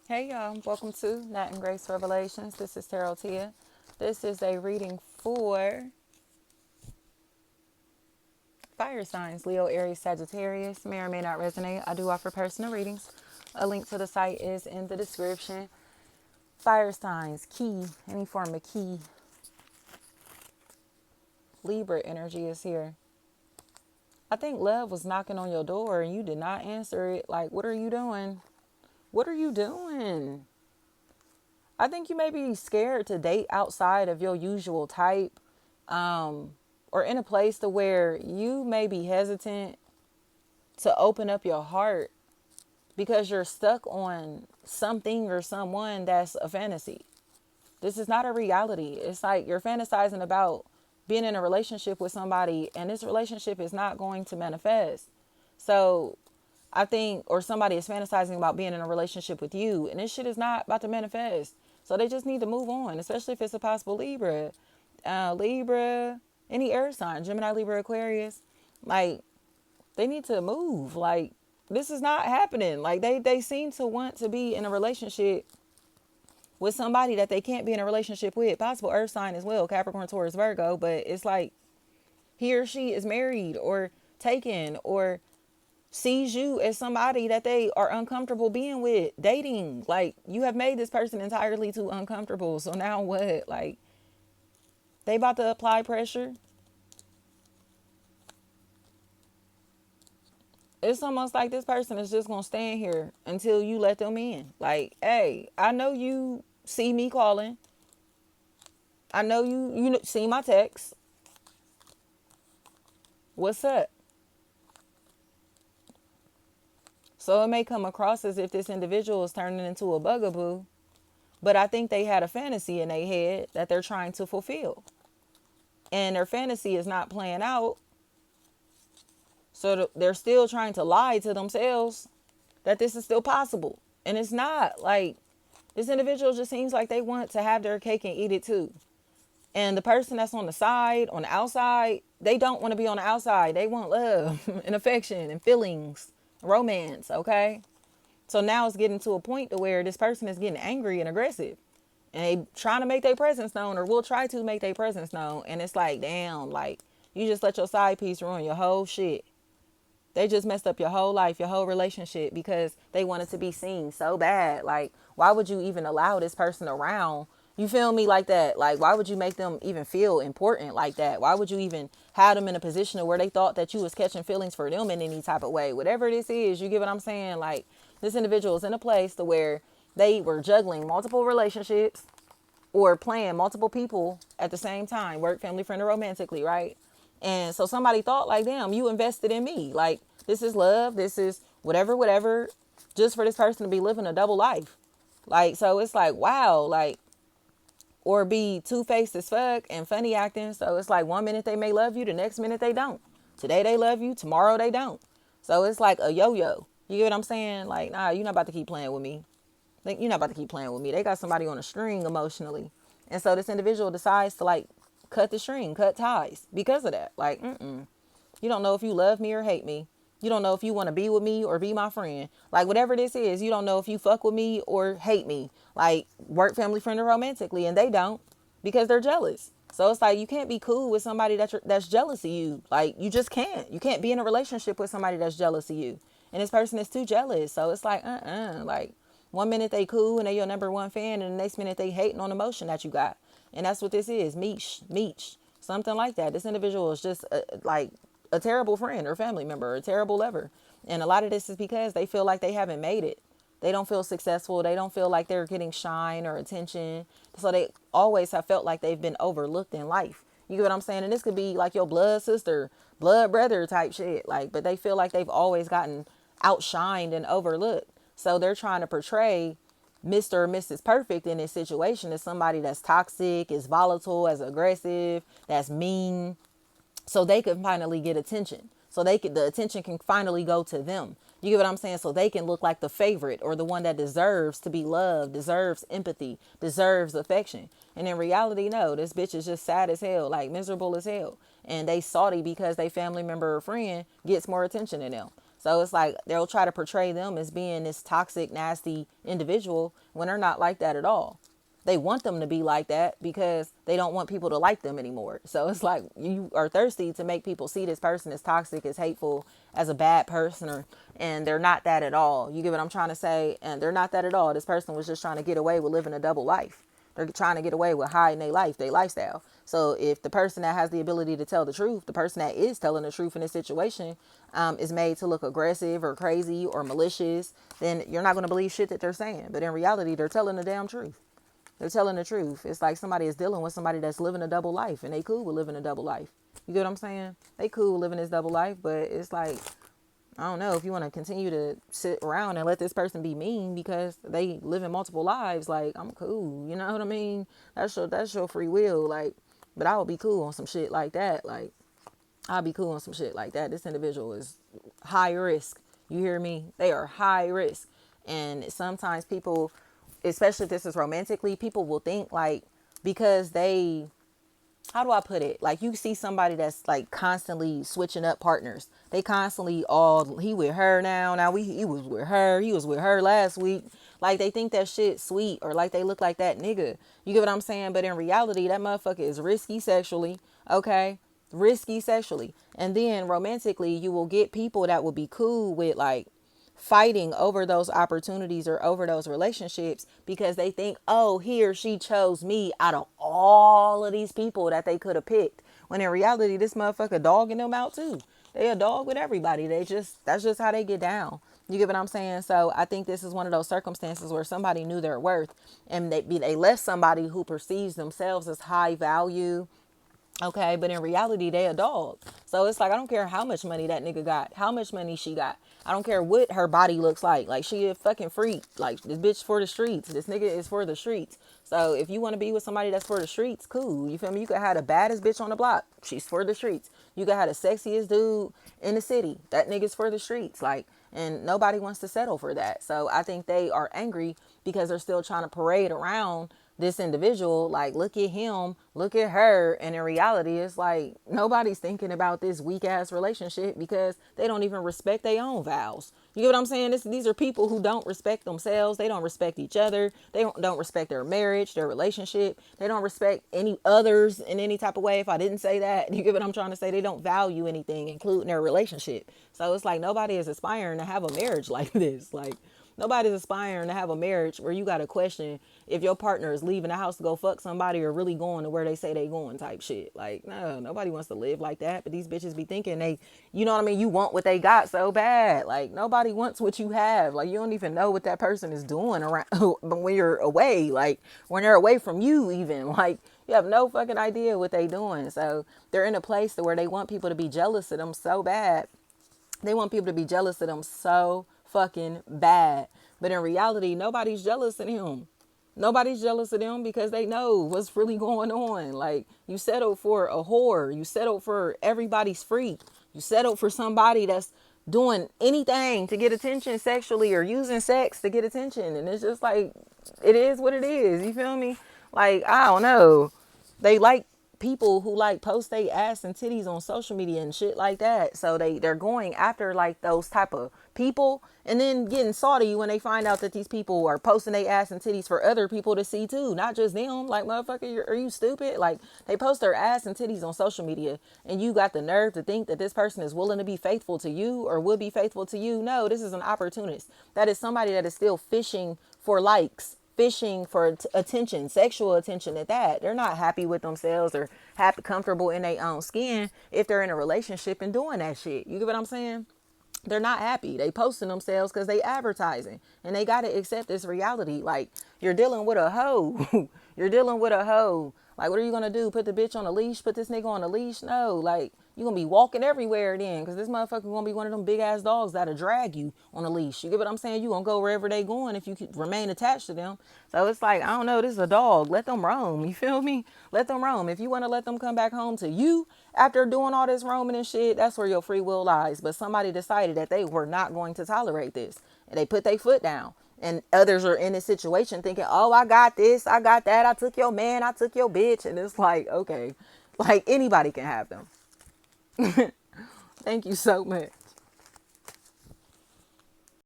Hey y'all, welcome to Nat and Grace Revelations. This is Tarot Tia. This is a reading for fire signs, Leo, Aries, Sagittarius. May or may not resonate. I do offer personal readings. A link to the site is in the description. Fire signs, key, any form of key. Libra energy is here. I think love was knocking on your door and you did not answer it. Like, what are you doing? What are you doing? I think you may be scared to date outside of your usual type, or in a place to where you may be hesitant to open up your heart because you're stuck on something or someone that's a fantasy. This is not a reality. It's like you're fantasizing about being in a relationship with somebody and this relationship is not going to manifest. So I think, or somebody is fantasizing about being in a relationship with you and this shit is not about to manifest. So they just need to move on, especially if it's a possible Libra. Libra, any air sign, Gemini, Libra, Aquarius. Like, they need to move. Like, this is not happening. Like, they seem to want to be in a relationship with somebody that they can't be in a relationship with. Possible earth sign as well, Capricorn, Taurus, Virgo. But it's like he or she is married or taken or sees you as somebody that they are uncomfortable being with, dating. Like, you have made this person entirely too uncomfortable. So now what? Like, they about to apply pressure. It's almost like this person is just gonna stand here until you let them in. Like, hey, I know you see me calling. I know you see my text. What's up? So it may come across as if this individual is turning into a bugaboo, but I think they had a fantasy in their head that they're trying to fulfill. And their fantasy is not playing out. So they're still trying to lie to themselves that this is still possible. And it's not. Like, this individual just seems like they want to have their cake and eat it too. And the person that's on the side, on the outside, they don't want to be on the outside. They want love and affection and feelings, romance, okay? So now it's getting to a point to where this person is getting angry and aggressive. And they trying to make their presence known or will try to make their presence known. And it's like, damn, like, you just let your side piece ruin your whole shit. They just messed up your whole life, your whole relationship because they wanted to be seen so bad. Like, why would you even allow this person around? You feel me, like that? Like, why would you make them even feel important like that? Why would you even have them in a position where they thought that you was catching feelings for them in any type of way? Whatever this is, you get what I'm saying? Like, this individual is in a place to where they were juggling multiple relationships or playing multiple people at the same time, work, family, friend, or romantically, right? And so somebody thought like, damn, you invested in me. Like, this is love. This is whatever, just for this person to be living a double life. Like, so it's like, wow, like, or be two-faced as fuck and funny acting. So it's like 1 minute they may love you, the next minute they don't. Today they love you, tomorrow they don't. So it's like a yo-yo. You get what I'm saying? Like, nah, you're not about to keep playing with me. Like, you're not about to keep playing with me. They got somebody on a string emotionally. And so this individual decides to, like, cut the string, cut ties because of that. Like, you don't know if you love me or hate me. You don't know if you want to be with me or be my friend. Like, whatever this is, you don't know if you fuck with me or hate me. Like, work, family, friend, or romantically. And they don't because they're jealous. So it's like, you can't be cool with somebody that's jealous of you. Like, you just can't. You can't be in a relationship with somebody that's jealous of you. And this person is too jealous. So it's like, like, 1 minute they cool and they your number one fan, and the next minute they hating on emotion that you got. And that's what this is. Meech, something like that. This individual is just like a terrible friend or family member or a terrible lover. And a lot of this is because they feel like they haven't made it. They don't feel successful. They don't feel like they're getting shine or attention. So they always have felt like they've been overlooked in life. You get what I'm saying? And this could be like your blood sister, blood brother type shit. Like, but they feel like they've always gotten outshined and overlooked. So they're trying to portray Mr. or Mrs. Perfect in this situation as somebody that's toxic, is volatile, as aggressive, that's mean, so they can finally get attention. So the attention can finally go to them. You get what I'm saying? So they can look like the favorite or the one that deserves to be loved, deserves empathy, deserves affection. And in reality, no, this bitch is just sad as hell, like miserable as hell. And they salty because they family member or friend gets more attention than them. So it's like they'll try to portray them as being this toxic, nasty individual when they're not like that at all. They want them to be like that because they don't want people to like them anymore. So it's like you are thirsty to make people see this person as toxic, as hateful, as a bad person, and they're not that at all. You get what I'm trying to say? And they're not that at all. This person was just trying to get away with living a double life. They're trying to get away with hiding their life, their lifestyle. So if the person that has the ability to tell the truth, the person that is telling the truth in this situation, is made to look aggressive or crazy or malicious, then you're not going to believe shit that they're saying. But in reality, they're telling the damn truth. They're telling the truth. It's like somebody is dealing with somebody that's living a double life, and they cool with living a double life. You get what I'm saying? They cool with living this double life, but it's like, I don't know if you want to continue to sit around and let this person be mean because they live in multiple lives. Like, I'm cool. You know what I mean? That's your free will. Like, but I would be cool on some shit like that. Like, I'll be cool on some shit like that. This individual is high risk. You hear me? They are high risk. And sometimes people, especially if this is romantically, people will think like because they, how do I put it? Like you see somebody that's like constantly switching up partners. They constantly he with her now he was with her. He was with her last week. Like they think that shit sweet or like they look like that nigga. You get what I'm saying? But in reality, that motherfucker is risky sexually. Okay? Risky sexually. And then romantically, you will get people that will be cool with like fighting over those opportunities or over those relationships because they think, oh, he or she chose me out of all of these people that they could have picked. When in reality, this motherfucker dogging them out too. They a dog with everybody. That's just how they get down. You get what I'm saying? So I think this is one of those circumstances where somebody knew their worth and they left somebody who perceives themselves as high value. Okay, but in reality, they a dog. So it's like, I don't care how much money that nigga got, how much money she got. I don't care what her body looks like. Like, she a fucking freak. Like, this bitch for the streets. This nigga is for the streets. So if you want to be with somebody that's for the streets, cool. You feel me? You could have the baddest bitch on the block. She's for the streets. You could have the sexiest dude in the city. That nigga's for the streets. Like, and nobody wants to settle for that. So I think they are angry because they're still trying to parade around this individual, like, look at him, look at her. And in reality, it's like nobody's thinking about this weak ass relationship because they don't even respect their own vows. You get what I'm saying? These are people who don't respect themselves. They don't respect each other. They don't respect their marriage, their relationship. They don't respect any others in any type of way. If I didn't say that, you get what I'm trying to say? They don't value anything, including their relationship. So it's like nobody is aspiring to have a marriage like this. Like, nobody's aspiring to have a marriage where you got to question if your partner is leaving the house to go fuck somebody or really going to where they say they going type shit. Like, no, nobody wants to live like that. But these bitches be thinking you know what I mean? You want what they got so bad. Like, nobody wants what you have. Like, you don't even know what that person is doing around when you're away. Like, when they're away from you even. Like, you have no fucking idea what they doing. So they're in a place where they want people to be jealous of them so bad. They want people to be jealous of them so fucking bad. But in reality, nobody's jealous of him. Nobody's jealous of them because they know what's really going on. Like, you settled for a whore. You settled for everybody's freak. You settled for somebody that's doing anything to get attention sexually or using sex to get attention. And it's just like, it is what it is. You feel me? Like, I don't know. They like people who like post they ass and titties on social media and shit like that. So they're going after like those type of people and then getting salty when they find out that these people are posting their ass and titties for other people to see too, not just them. Like, motherfucker, are you stupid? Like, they post their ass and titties on social media and you got the nerve to think that this person is willing to be faithful to you or will be faithful to you. No, this is an opportunist. That is somebody that is still fishing for likes, fishing for attention, sexual attention at that. They're not happy with themselves or happy, comfortable in their own skin if they're in a relationship and doing that shit. You get what I'm saying? They're not happy. They posting themselves because they advertising and they got to accept this reality. Like, you're dealing with a hoe. You're dealing with a hoe. Like, what are you going to do? Put the bitch on a leash? Put this nigga on a leash? No, like, you're going to be walking everywhere then because this motherfucker going to be one of them big ass dogs that'll drag you on a leash. You get what I'm saying? You going to go wherever they going if you remain attached to them. So it's like, I don't know, this is a dog. Let them roam. You feel me? Let them roam. If you want to let them come back home to you after doing all this roaming and shit, that's where your free will lies. But somebody decided that they were not going to tolerate this and they put their foot down. And others are in this situation thinking, oh, I got this, I got that, I took your man, I took your bitch. And it's like, okay, like anybody can have them. Thank you so much.